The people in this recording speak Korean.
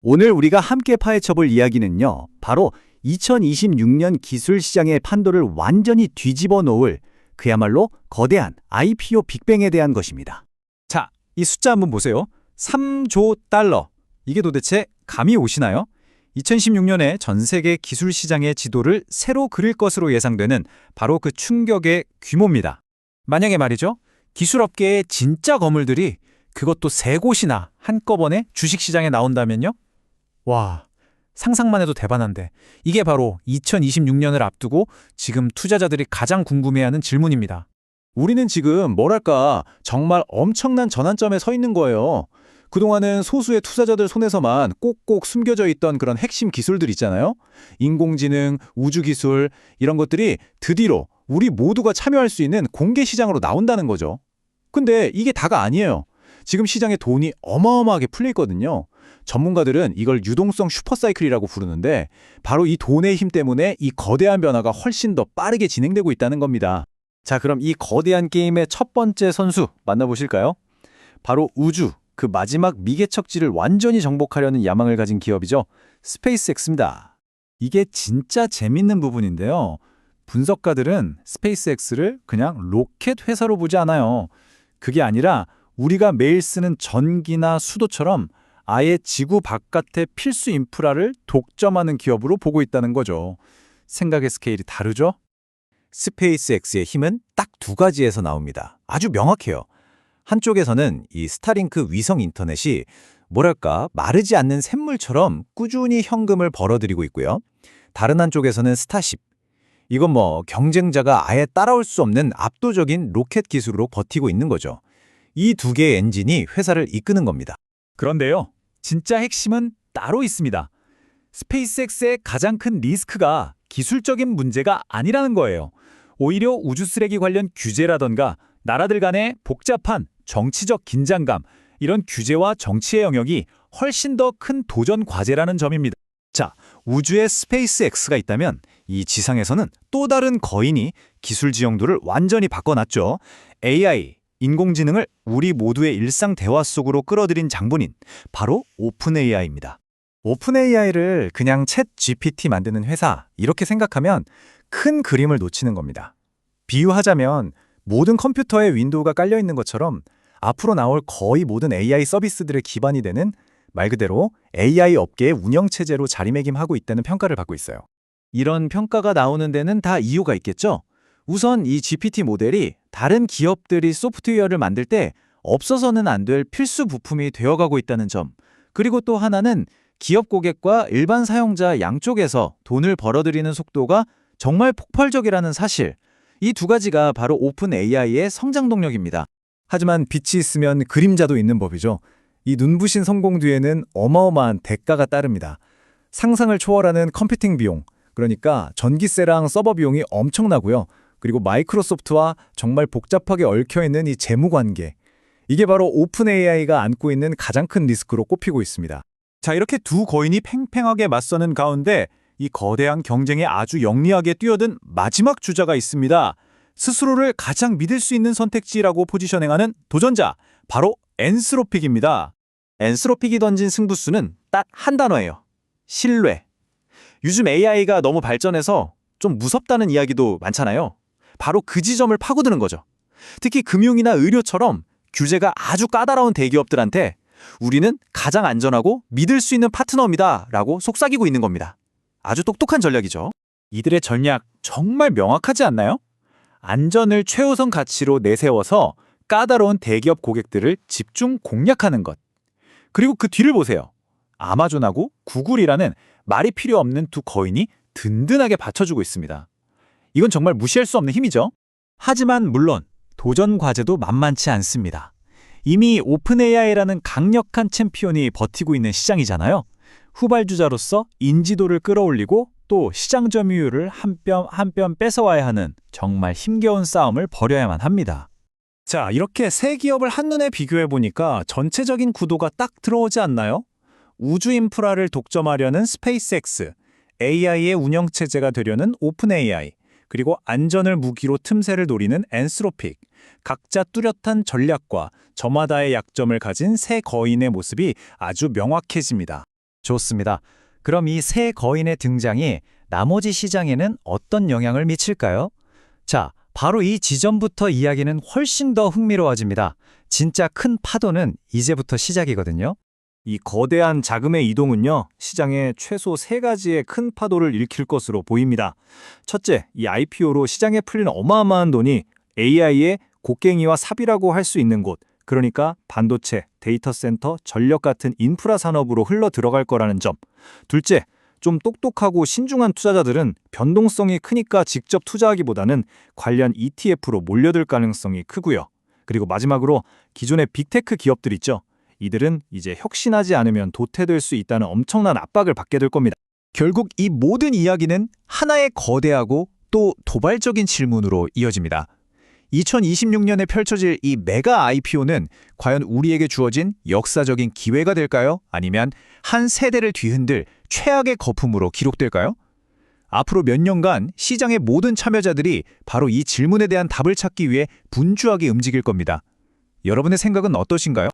오늘 우리가 함께 파헤쳐볼 이야기는요, 바로 2026년 기술 시장의 판도를 완전히 뒤집어 놓을 그야말로 거대한 IPO 빅뱅에 대한 것입니다. 자, 이 숫자 한번 보세요. 3조 달러. 이게 도대체 감이 오시나요? 2016년에 전 세계 기술 시장의 지도를 새로 그릴 것으로 예상되는 바로 그 충격의 규모입니다. 만약에 말이죠, 기술업계의 진짜 거물들이 그것도 세 곳이나 한꺼번에 주식시장에 나온다면요? 와, 상상만 해도 대단한데 이게 바로 2026년을 앞두고 지금 투자자들이 가장 궁금해하는 질문입니다. 우리는 지금 뭐랄까 정말 엄청난 전환점에 서 있는 거예요. 그동안은 소수의 투자자들 손에서만 꼭꼭 숨겨져 있던 그런 핵심 기술들 있잖아요. 인공지능, 우주기술 이런 것들이 드디어 우리 모두가 참여할 수 있는 공개 시장으로 나온다는 거죠. 근데 이게 다가 아니에요. 지금 시장에 돈이 어마어마하게 풀려 있거든요. 전문가들은 이걸 유동성 슈퍼사이클이라고 부르는데 바로 이 돈의 힘 때문에 이 거대한 변화가 훨씬 더 빠르게 진행되고 있다는 겁니다. 자, 그럼 이 거대한 게임의 첫 번째 선수 만나보실까요? 바로 우주, 그 마지막 미개척지를 완전히 정복하려는 야망을 가진 기업이죠. 스페이스X입니다. 이게 진짜 재밌는 부분인데요. 분석가들은 스페이스X를 그냥 로켓 회사로 보지 않아요. 그게 아니라 우리가 매일 쓰는 전기나 수도처럼 아예 지구 바깥의 필수 인프라를 독점하는 기업으로 보고 있다는 거죠. 생각의 스케일이 다르죠? 스페이스X의 힘은 딱 두 가지에서 나옵니다. 아주 명확해요. 한쪽에서는 이 스타링크 위성 인터넷이 뭐랄까 마르지 않는 샘물처럼 꾸준히 현금을 벌어들이고 있고요. 다른 한쪽에서는 스타쉽. 이건 경쟁자가 아예 따라올 수 없는 압도적인 로켓 기술로 버티고 있는 거죠. 이 두 개의 엔진이 회사를 이끄는 겁니다. 그런데요, 진짜 핵심은 따로 있습니다. 스페이스X의 가장 큰 리스크가 기술적인 문제가 아니라는 거예요. 오히려 우주 쓰레기 관련 규제라던가 나라들 간의 복잡한 정치적 긴장감, 이런 규제와 정치의 영역이 훨씬 더 큰 도전 과제라는 점입니다. 자, 우주에 스페이스X가 있다면 이 지상에서는 또 다른 거인이 기술 지형도를 완전히 바꿔놨죠. AI, 인공지능을 우리 모두의 일상 대화 속으로 끌어들인 장본인, 바로 오픈 AI입니다. 오픈 AI를 그냥 챗 GPT 만드는 회사, 이렇게 생각하면 큰 그림을 놓치는 겁니다. 비유하자면 모든 컴퓨터에 윈도우가 깔려 있는 것처럼 앞으로 나올 거의 모든 AI 서비스들의 기반이 되는 말 그대로 AI 업계의 운영체제로 자리매김하고 있다는 평가를 받고 있어요. 이런 평가가 나오는 데는 다 이유가 있겠죠? 우선 이 GPT 모델이 다른 기업들이 소프트웨어를 만들 때 없어서는 안 될 필수 부품이 되어가고 있다는 점, 그리고 또 하나는 기업 고객과 일반 사용자 양쪽에서 돈을 벌어들이는 속도가 정말 폭발적이라는 사실, 이 두 가지가 바로 오픈 AI의 성장 동력입니다. 하지만 빛이 있으면 그림자도 있는 법이죠. 이 눈부신 성공 뒤에는 어마어마한 대가가 따릅니다. 상상을 초월하는 컴퓨팅 비용, 그러니까 전기세랑 서버 비용이 엄청나고요. 그리고 마이크로소프트와 정말 복잡하게 얽혀있는 이 재무관계, 이게 바로 오픈 AI가 안고 있는 가장 큰 리스크로 꼽히고 있습니다. 자, 이렇게 두 거인이 팽팽하게 맞서는 가운데 이 거대한 경쟁에 아주 영리하게 뛰어든 마지막 주자가 있습니다. 스스로를 가장 믿을 수 있는 선택지라고 포지셔닝하는 도전자, 바로 엔스로픽입니다. 엔스로픽이 던진 승부수는 딱 한 단어예요. 신뢰. 요즘 AI가 너무 발전해서 좀 무섭다는 이야기도 많잖아요. 바로 그 지점을 파고드는 거죠. 특히 금융이나 의료처럼 규제가 아주 까다로운 대기업들한테 우리는 가장 안전하고 믿을 수 있는 파트너입니다 라고 속삭이고 있는 겁니다. 아주 똑똑한 전략이죠. 이들의 전략 정말 명확하지 않나요? 안전을 최우선 가치로 내세워서 까다로운 대기업 고객들을 집중 공략하는 것. 그리고 그 뒤를 보세요. 아마존하고 구글이라는 말이 필요 없는 두 거인이 든든하게 받쳐주고 있습니다. 이건 정말 무시할 수 없는 힘이죠. 하지만 물론 도전 과제도 만만치 않습니다. 이미 오픈 AI라는 강력한 챔피언이 버티고 있는 시장이잖아요. 후발주자로서 인지도를 끌어올리고 또 시장 점유율을 한 뼘 뺏어와야 하는 정말 힘겨운 싸움을 벌여야만 합니다. 자, 이렇게 세 기업을 한눈에 비교해보니까 전체적인 구도가 딱 들어오지 않나요? 우주 인프라를 독점하려는 스페이스X, AI의 운영체제가 되려는 오픈 AI, 그리고 안전을 무기로 틈새를 노리는 엔스로픽, 각자 뚜렷한 전략과 저마다의 약점을 가진 세 거인의 모습이 아주 명확해집니다. 좋습니다. 그럼 이 새 거인의 등장이 나머지 시장에는 어떤 영향을 미칠까요? 자, 바로 이 지점부터 이야기는 훨씬 더 흥미로워집니다. 진짜 큰 파도는 이제부터 시작이거든요. 이 거대한 자금의 이동은요, 시장에 최소 3가지의 큰 파도를 일으킬 것으로 보입니다. 첫째, 이 IPO로 시장에 풀린 어마어마한 돈이 AI의 곡괭이와 삽이라고 할 수 있는 곳, 그러니까 반도체, 데이터 센터, 전력 같은 인프라 산업으로 흘러 들어갈 거라는 점. 둘째, 좀 똑똑하고 신중한 투자자들은 변동성이 크니까 직접 투자하기보다는 관련 ETF로 몰려들 가능성이 크고요. 그리고 마지막으로 기존의 빅테크 기업들 있죠. 이들은 이제 혁신하지 않으면 도태될 수 있다는 엄청난 압박을 받게 될 겁니다. 결국 이 모든 이야기는 하나의 거대하고 또 도발적인 질문으로 이어집니다. 2026년에 펼쳐질 이 메가 IPO는 과연 우리에게 주어진 역사적인 기회가 될까요? 아니면 한 세대를 뒤흔들 최악의 거품으로 기록될까요? 앞으로 몇 년간 시장의 모든 참여자들이 바로 이 질문에 대한 답을 찾기 위해 분주하게 움직일 겁니다. 여러분의 생각은 어떠신가요?